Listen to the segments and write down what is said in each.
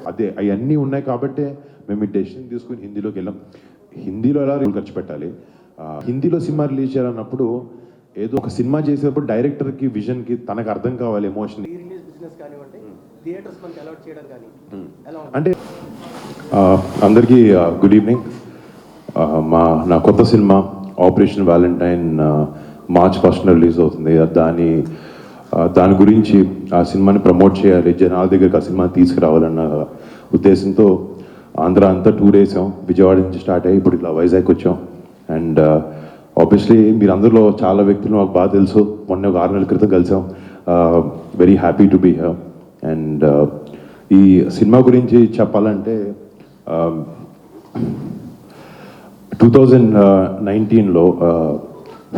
అదే అవన్నీ ఉన్నాయి కాబట్టే మేము ఈ డెసిషన్ తీసుకుని హిందీలోకి వెళ్ళాం. హిందీలో ఎలా ఖర్చు పెట్టాలి, హిందీలో సినిమా రిలీజ్ చేయాలన్నప్పుడు ఏదో ఒక సినిమా చేసేటప్పుడు డైరెక్టర్కి విజన్కి తనకు అర్థం కావాలి ఎమోషన్. అంటే అందరికీ గుడ్ ఈవినింగ్. నా కొత్త సినిమా ఆపరేషన్ వ్యాలంటైన్ మార్చ్ 1న రిలీజ్ అవుతుంది. దాని గురించి ఆ సినిమాని ప్రమోట్ చేయాలి, జనాల దగ్గరికి ఆ సినిమా తీసుకురావాలన్న ఉద్దేశంతో ఆంధ్ర అంతా టూర్ వేసాం. విజయవాడ నుంచి స్టార్ట్ అయ్యి ఇప్పుడు ఇలా వైజాగ్ వచ్చాం. అండ్ ఆబ్వియస్లీ మీరు అందరిలో చాలా వ్యక్తులు మాకు బాగా తెలుసు, మొన్న ఒక 6 నెలల క్రితం కలిసాం. Very happy to be here. And ఈ సినిమా గురించి చెప్పాలంటే 2019లో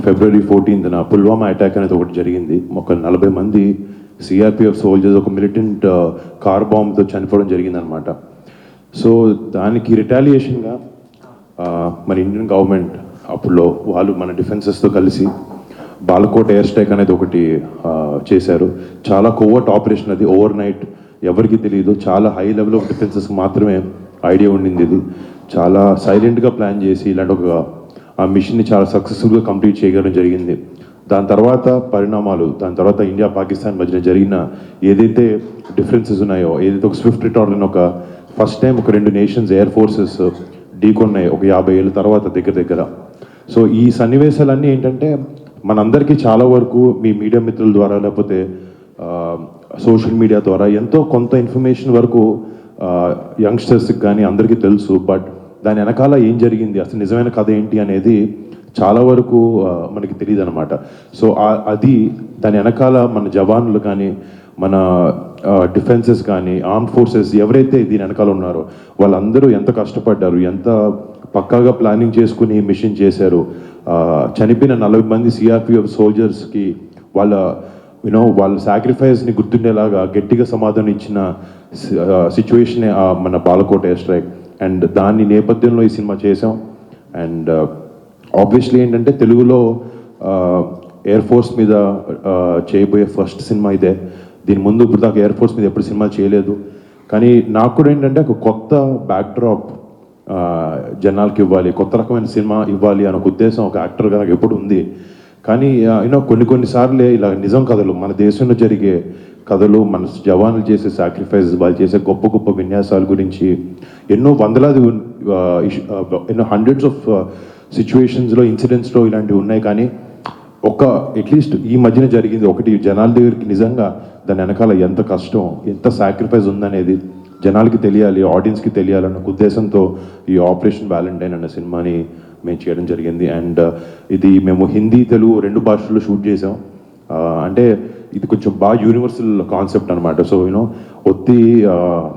February 14న పుల్వామా అటాక్ అనేది ఒకటి జరిగింది. ఒక 40 మంది సిఆర్పిఎఫ్ సోల్జర్స్ ఒక మిలిటెంట్ కార్ బాంబ్తో చనిపోవడం జరిగిందనమాట. సో దానికి రిటాలియేషన్గా మన ఇండియన్ గవర్నమెంట్ అప్పుడులో వాళ్ళు మన డిఫెన్సెస్తో కలిసి బాలకోట్ ఎయిర్ స్ట్రైక్ అనేది ఒకటి చేశారు. చాలా కోవర్ట్ ఆపరేషన్ అది, ఓవర్ నైట్ ఎవరికి తెలియదు, చాలా హై లెవెల్ ఆఫ్ డిఫెన్సెస్కి మాత్రమే ఐడియా ఉండింది. ఇది చాలా సైలెంట్గా ప్లాన్ చేసి ఇలాంటి ఒక ఆ మిషన్ని చాలా సక్సెస్ఫుల్గా కంప్లీట్ చేయడం జరిగింది. దాని తర్వాత పరిణామాలు, దాని తర్వాత ఇండియా పాకిస్తాన్ మధ్యన జరిగిన ఏదైతే డిఫరెన్సెస్ ఉన్నాయో, ఏదైతే ఒక స్విఫ్ట్ రిటార్న్ ఒక ఫస్ట్ టైం ఒక 2 నేషన్స్ ఎయిర్ ఫోర్సెస్ ఢీకొన్నాయి ఒక 50 ఏళ్ళ తర్వాత దగ్గర. సో ఈ సన్నివేశాలన్నీ ఏంటంటే మనందరికీ చాలా వరకు మీ మీడియా మిత్రుల ద్వారా లేకపోతే సోషల్ మీడియా ద్వారా ఎంతో కొంత ఇన్ఫర్మేషన్ వరకు యంగ్స్టర్స్కి కానీ అందరికీ తెలుసు. బట్ దాని వెనకాల ఏం జరిగింది, అసలు నిజమైన కథ ఏంటి అనేది చాలా వరకు మనకి తెలియదు అనమాట. సో అది దాని వెనకాల మన జవాన్లు కానీ మన డిఫెన్సెస్ కానీ ఆర్మ్డ్ ఫోర్సెస్ ఎవరైతే దీని వెనకాల ఉన్నారో వాళ్ళందరూ ఎంత కష్టపడ్డారు, ఎంత పక్కాగా ప్లానింగ్ చేసుకుని మిషన్ చేశారు. చనిపోయిన 40 మంది సిఆర్పిఎఫ్ సోల్జర్స్కి వాళ్ళ సాక్రిఫైస్ని గుర్తుండేలాగా గట్టిగా సమాధానం ఇచ్చిన సిచ్యువేషనే మన బాలకోట్ ఎయిర్ స్ట్రైక్. అండ్ దాని నేపథ్యంలో ఈ సినిమా చేసాం. అండ్ ఆబ్వియస్లీ ఏంటంటే తెలుగులో ఎయిర్ ఫోర్స్ మీద చేయబోయే ఫస్ట్ సినిమా ఇదే. దీని ముందు ఇప్పుడు దాకా ఎయిర్ ఫోర్స్ మీద ఎప్పుడు సినిమా చేయలేదు. కానీ నాకు కూడా ఏంటంటే ఒక కొత్త బ్యాక్డ్రాప్ జనాలకి ఇవ్వాలి, కొత్త రకమైన సినిమా ఇవ్వాలి అనే ఒక ఉద్దేశం ఒక యాక్టర్గా నాకు ఎప్పుడు ఉంది. కానీ కొన్నిసార్లే ఇలా నిజం కథలు, మన దేశంలో జరిగే కథలు, మన జవాన్లు చేసే సాక్రిఫైసెస్, వాళ్ళు చేసే గొప్ప గొప్ప విన్యాసాల గురించి ఎన్నో వందలాది ఎన్నో హండ్రెడ్స్ ఆఫ్ సిచ్యువేషన్స్లో ఇన్సిడెంట్స్లో ఇలాంటివి ఉన్నాయి. కానీ అట్లీస్ట్ ఈ మధ్యన జరిగింది ఒకటి జనాల దగ్గరికి నిజంగా దాని వెనకాల ఎంత కష్టం, ఎంత సాక్రిఫైస్ ఉందనేది జనాలకి తెలియాలి, ఆడియన్స్కి తెలియాలన్న ఉద్దేశంతో ఈ ఆపరేషన్ వ్యాలంటైన్ అన్న సినిమాని మేము చేయడం జరిగింది. అండ్ ఇది మేము హిందీ తెలుగు 2 భాషల్లో షూట్ చేసాం. అంటే ఇది కొంచెం బాగా యూనివర్సల్ కాన్సెప్ట్ అనమాట. సో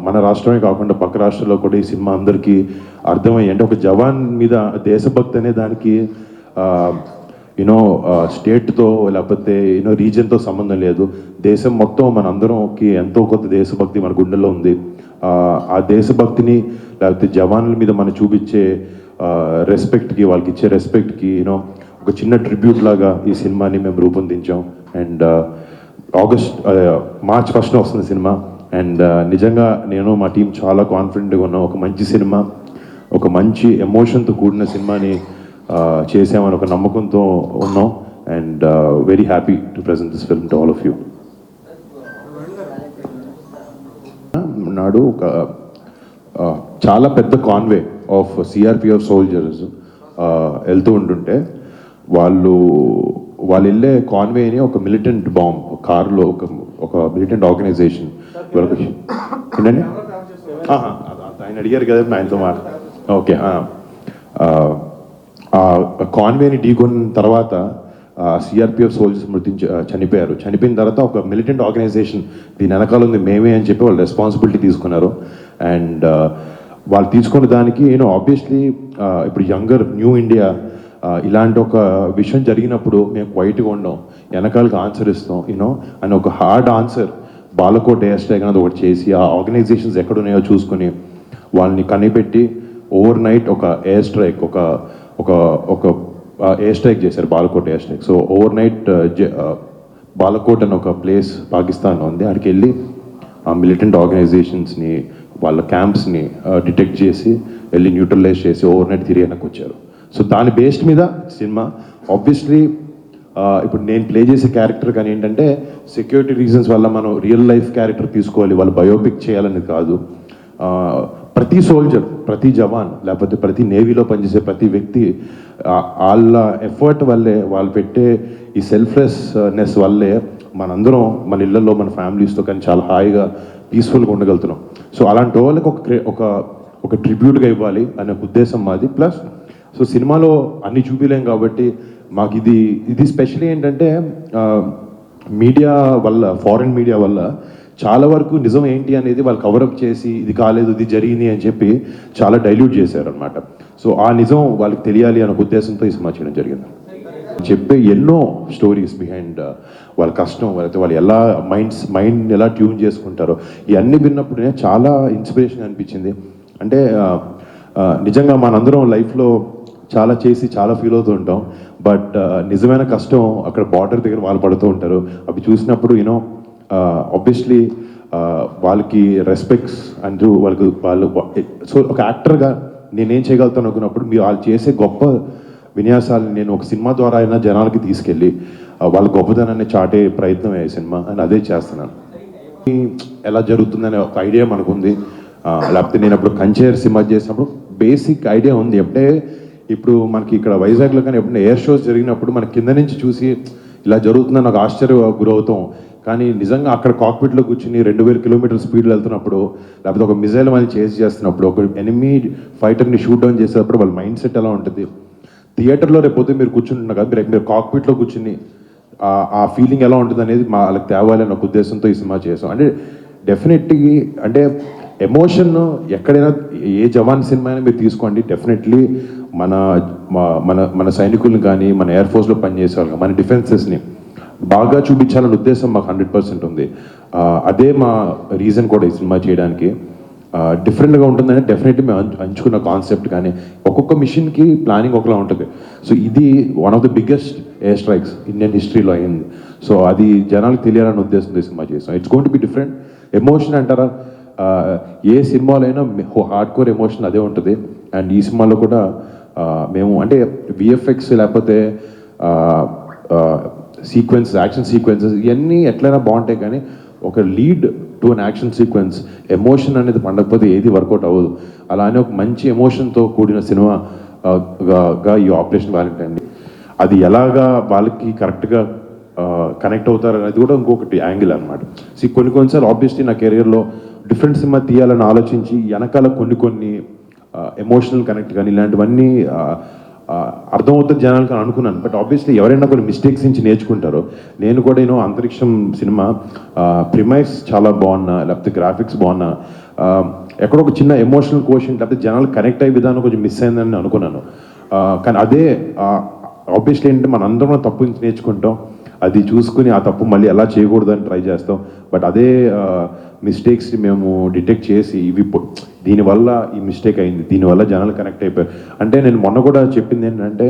మన రాష్ట్రమే కాకుండా పక్క రాష్ట్రాల్లో కూడా ఈ సినిమా అందరికీ అర్థమయ్యి, అంటే ఒక జవాన్ మీద దేశభక్తి అనే దానికి స్టేట్తో లేకపోతే రీజన్తో సంబంధం లేదు. దేశం మొత్తం మన అందరంకి ఎంతో కొంత దేశభక్తి మన గుండెల్లో ఉంది. ఆ దేశభక్తిని లేకపోతే జవాన్ల మీద మనం చూపించే రెస్పెక్ట్కి, వాళ్ళకి ఇచ్చే రెస్పెక్ట్కి ఒక చిన్న ట్రిబ్యూట్ లాగా ఈ సినిమాని మేము రూపొందించాం. అండ్ మార్చ్ 1న వస్తుంది సినిమా. అండ్ నిజంగా నేను మా టీం చాలా కాన్ఫిడెంట్గా ఉన్నాం. ఒక మంచి సినిమా, ఒక మంచి ఎమోషన్తో కూడిన సినిమాని చేసామని ఒక నమ్మకంతో ఉన్నాం. And very happy to present this film to all of you. నాడు ఒక చాలా పెద్ద కాన్వే ఆఫ్ సిఆర్పిఎఫ్ సోల్జర్స్ వెళ్తూ ఉంటుంటే వాళ్ళు వెళ్ళే కాన్వేని ఒక మిలిటెంట్ బాంబ్ కారులో ఒక మిలిటెంట్ ఆర్గనైజేషన్ ఏంటండి ఆయన అడిగారు కదా ఆయనతో ఓకే. కాన్వేని ఢీకొన్న తర్వాత సిఆర్పిఎఫ్ సోల్జర్స్ చనిపోయారు. చనిపోయిన తర్వాత ఒక మిలిటెంట్ ఆర్గనైజేషన్ దీని వెనకాల ఉంది మేమే అని చెప్పి వాళ్ళు రెస్పాన్సిబిలిటీ తీసుకున్నారు. అండ్ వాళ్ళు తీసుకున్న దానికి ఆబ్వియస్లీ ఇప్పుడు యంగర్ న్యూ ఇండియా ఇలాంటి ఒక విషయం జరిగినప్పుడు మేము క్వైట్గా ఉండం, వెనకాలకి ఆన్సర్ ఇస్తాం అని ఒక hard answer Balakot air strike అనేది ఒకటి చేసి ఆ ఆర్గనైజేషన్స్ ఎక్కడున్నాయో చూసుకొని వాళ్ళని కనిపెట్టి ఓవర్ నైట్ ఒక ఎయిర్ స్ట్రైక్ ఒక ఎయిర్ స్ట్రైక్ చేశారు, Balakot air strike. So over night Balakot అని ఒక ప్లేస్ పాకిస్తాన్లో ఉంది, అక్కడికి వెళ్ళి ఆ మిలిటెంట్ ఆర్గనైజేషన్స్ని వాళ్ళ క్యాంప్స్ని డిటెక్ట్ చేసి వెళ్ళి న్యూట్రలైజ్ చేసి ఓవర్ నైట్ తిరిగి వెనక్కి వచ్చారు. సో దాని బేస్డ్ మీద సినిమా. ఆబ్వియస్లీ ఇప్పుడు నేను ప్లే చేసే క్యారెక్టర్ కానీ ఏంటంటే సెక్యూరిటీ రీజన్స్ వల్ల మనం రియల్ లైఫ్ క్యారెక్టర్ తీసుకోవాలి, వాళ్ళు బయోపిక్ చేయాలని కాదు. ప్రతి సోల్జర్, ప్రతి జవాన్, లేకపోతే ప్రతి నేవీలో పనిచేసే ప్రతి వ్యక్తి వాళ్ళ ఎఫర్ట్ వల్లే, వాళ్ళు పెట్టే ఈ సెల్ఫ్లెస్నెస్ వల్లే మనందరం మన ఇళ్లలో మన ఫ్యామిలీస్తో కానీ చాలా హాయిగా పీస్ఫుల్గా ఉండగలుగుతున్నాం. సో అలాంటి వాళ్ళకి ఒక ట్రిబ్యూట్గా ఇవ్వాలి అనే ఉద్దేశం మాది. ప్లస్ సో సినిమాలో అన్ని చూపించలేం కాబట్టి మాకు ఇది స్పెషల్లీ ఏంటంటే మీడియా వల్ల, ఫారిన్ మీడియా వల్ల చాలా వరకు నిజం ఏంటి అనేది వాళ్ళు కవరప్ చేసి ఇది కాలేదు ఇది జరిగింది అని చెప్పి చాలా డైల్యూట్ చేశారు అనమాట. సో ఆ నిజం వాళ్ళకి తెలియాలి అనే ఉద్దేశంతో ఈ సినిమా చేయడం జరిగింది. చెప్పే ఎన్నో స్టోరీస్ బిహైండ్ వాళ్ళ కష్టం, వాళ్ళు ఎలా మైండ్ ఎలా ట్యూన్ చేసుకుంటారో ఇవన్నీ విన్నప్పుడు చాలా ఇన్స్పిరేషన్ అనిపించింది. అంటే నిజంగా మనందరం లైఫ్లో చాలా చేసి చాలా ఫీల్ అవుతూ ఉంటాం, బట్ నిజమైన కష్టం అక్కడ బార్డర్ దగ్గర వాళ్ళు పడుతూ ఉంటారు. అవి చూసినప్పుడు యూనో ఆబ్వియస్లీ వాళ్ళకి రెస్పెక్ట్స్ అంటూ వాళ్ళు సో ఒక యాక్టర్గా నేనేం చేయగలుగుతాను అనుకున్నప్పుడు వాళ్ళు చేసే గొప్ప విన్యాసాలు నేను ఒక సినిమా ద్వారా అయినా జనాలకి తీసుకెళ్ళి వాళ్ళ గొప్పతనాన్ని చాటే ప్రయత్నం అయ్యే సినిమా అని అదే చేస్తున్నాను. ఎలా జరుగుతుందనే ఒక ఐడియా మనకుంది. లేకపోతే నేను అప్పుడు కంచేర్ సినిమా చేసినప్పుడు బేసిక్ ఐడియా ఉంది. ఎప్పుడే ఇప్పుడు మనకి ఇక్కడ వైజాగ్లో కానీ ఎప్పుడైనా ఎయిర్ షోస్ జరిగినప్పుడు మన కింద నుంచి చూసి ఇలా జరుగుతుందని నాకు ఆశ్చర్య గురవుతాం. కానీ నిజంగా అక్కడ కాక్పిట్లో కూర్చుని 2000 కిలోమీటర్ల స్పీడ్లో వెళ్తున్నప్పుడు, లేకపోతే ఒక మిజైల్ మళ్ళీ చేసి చేస్తున్నప్పుడు, ఒక ఎనిమీ ఫైటర్ని షూట్ డౌన్ చేసేటప్పుడు వాళ్ళ మైండ్ సెట్ ఎలా ఉంటుంది. థియేటర్లో రేపు మీరు కూర్చుంటున్నారు కదా, మీరు కాక్పిట్లో కూర్చుని ఆ ఫీలింగ్ ఎలా ఉంటుంది అనేది వాళ్ళకి తేవాలి అనే ఒక ఉద్దేశంతో ఈ సినిమా చేసాం. అంటే డెఫినెట్లీ అంటే ఎమోషన్ ఎక్కడైనా ఏ జవాన్ సినిమా అయినా మీరు తీసుకోండి, డెఫినెట్లీ మన మన మన సైనికులను కానీ మన ఎయిర్ ఫోర్స్లో పనిచేసే వాళ్ళు మన డిఫెన్సెస్ని బాగా చూపించాలనే ఉద్దేశం మాకు 100% ఉంది. అదే మా రీజన్ కూడా ఈ సినిమా చేయడానికి. డిఫరెంట్గా ఉంటుందని డెఫినెట్లీ మేము అంచుకున్న కాన్సెప్ట్, కానీ ఒక్కొక్క మిషన్కి ప్లానింగ్ ఒకలా ఉంటుంది. సో ఇది one of the biggest air strikes Indian హిస్టరీలో అయింది. సో అది జనాలకు తెలియాలనే ఉద్దేశంతో ఈ సినిమా చేస్తాం. It's going to be different. Emotion అంటారా, ఏ సినిమాలో అయినా హార్డ్ కోర్ ఎమోషన్ అదే ఉంటుంది. అండ్ ఈ సినిమాలో కూడా మేము అంటే విఎఫ్ఎక్స్ లేకపోతే యాక్షన్ సీక్వెన్సెస్ ఇవన్నీ ఎట్లయినా బాగుంటాయి, కానీ ఒక lead to an action sequence emotion అనేది పండకపోతే ఏది వర్కౌట్ అవ్వదు. అలానే ఒక మంచి ఎమోషన్తో కూడిన సినిమాగా ఈ ఆపరేషన్ వ్యాలంటైన్ అది ఎలాగా వాళ్ళకి కరెక్ట్గా కనెక్ట్ అవుతారు అనేది కూడా ఇంకొకటి యాంగిల్ అనమాట. కొన్నిసార్లు ఆబ్వియస్లీ నా కెరియర్లో డిఫరెంట్ సినిమా తీయాలని ఆలోచించి వెనకాల కొన్ని ఎమోషనల్ కనెక్ట్ కానీ ఇలాంటివన్నీ అర్థమవుతుంది జనాలకు అని అనుకున్నాను. బట్ ఆబ్వియస్లీ ఎవరైనా కొన్ని మిస్టేక్స్ నుంచి నేర్చుకుంటారో, నేను కూడా అంతరిక్షం సినిమా ప్రిమైస్ చాలా బాగున్నా, లేకపోతే గ్రాఫిక్స్ బాగున్నా, ఎక్కడో ఒక చిన్న ఎమోషనల్ కోషన్ లేకపోతే జనాలు కనెక్ట్ అయ్యే విధానం కొంచెం మిస్ అయిందని అనుకున్నాను. కానీ అదే ఆబ్వియస్లీ ఏంటంటే మన అందరం తప్పు నుంచి నేర్చుకుంటాం, అది చూసుకుని ఆ తప్పు మళ్ళీ ఎలా చేయకూడదని ట్రై చేస్తాం. బట్ అదే మిస్టేక్స్ని మేము డిటెక్ట్ చేసి దీనివల్ల ఈ మిస్టేక్ అయింది, దీనివల్ల జనాలు కనెక్ట్ అయిపోయారు. అంటే నేను మొన్న కూడా చెప్పింది ఏంటంటే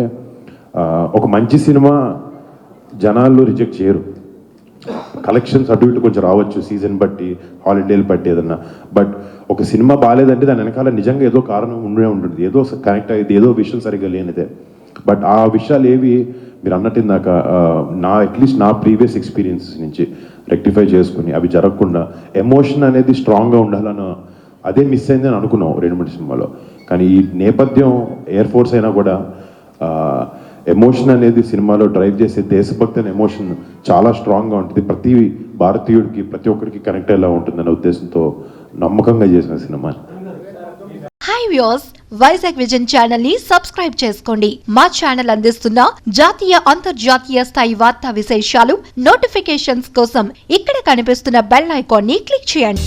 ఒక మంచి సినిమా జనాలు రిజెక్ట్ చేయరు. కలెక్షన్స్ అటు ఇటు కొంచెం రావచ్చు సీజన్ బట్టి, హాలిడేలు బట్టి ఏదన్నా, బట్ ఒక సినిమా బాగాలేదంటే దాని వెనకాల నిజంగా ఏదో కారణం ఉంటుంది, ఏదో కనెక్ట్ అయ్యేది, ఏదో విషయం సరిగ్గా లేనిదే. బట్ ఆ విషయాలు ఏవి మీరు అన్నట్టు ఇందాక అట్లీస్ట్ నా ప్రీవియస్ ఎక్స్పీరియన్స్ నుంచి రెక్టిఫై చేసుకుని అవి జరగకుండా ఎమోషన్ అనేది స్ట్రాంగ్గా ఉండాలని అదే మిస్ అయింది అని అనుకున్నాం 2-3 సినిమాలో. కానీ ఈ నేపథ్యం ఎయిర్ ఫోర్స్ అయినా కూడా ఎమోషన్ అనేది సినిమాలో డ్రైవ్ చేసే దేశభక్తి అనే ఎమోషన్ చాలా స్ట్రాంగ్గా ఉంటుంది. ప్రతి భారతీయుడికి ప్రతి ఒక్కరికి కనెక్ట్ అయ్యేలా ఉంటుందనే ఉద్దేశంతో నమ్మకంగా చేసిన cinema. Hi viewers, Vizag vision channel ని సబ్స్క్రైబ్ చేసుకోండి. మా ఛానల్ అందిస్తున్న జాతీయ అంతర్జాతీయ స్థాయి వార్తా విశేషాలు నోటిఫికేషన్స్ కోసం ఇక్కడ కనిపిస్తున్న బెల్ ఐకాన్ ని క్లిక్ చేయండి.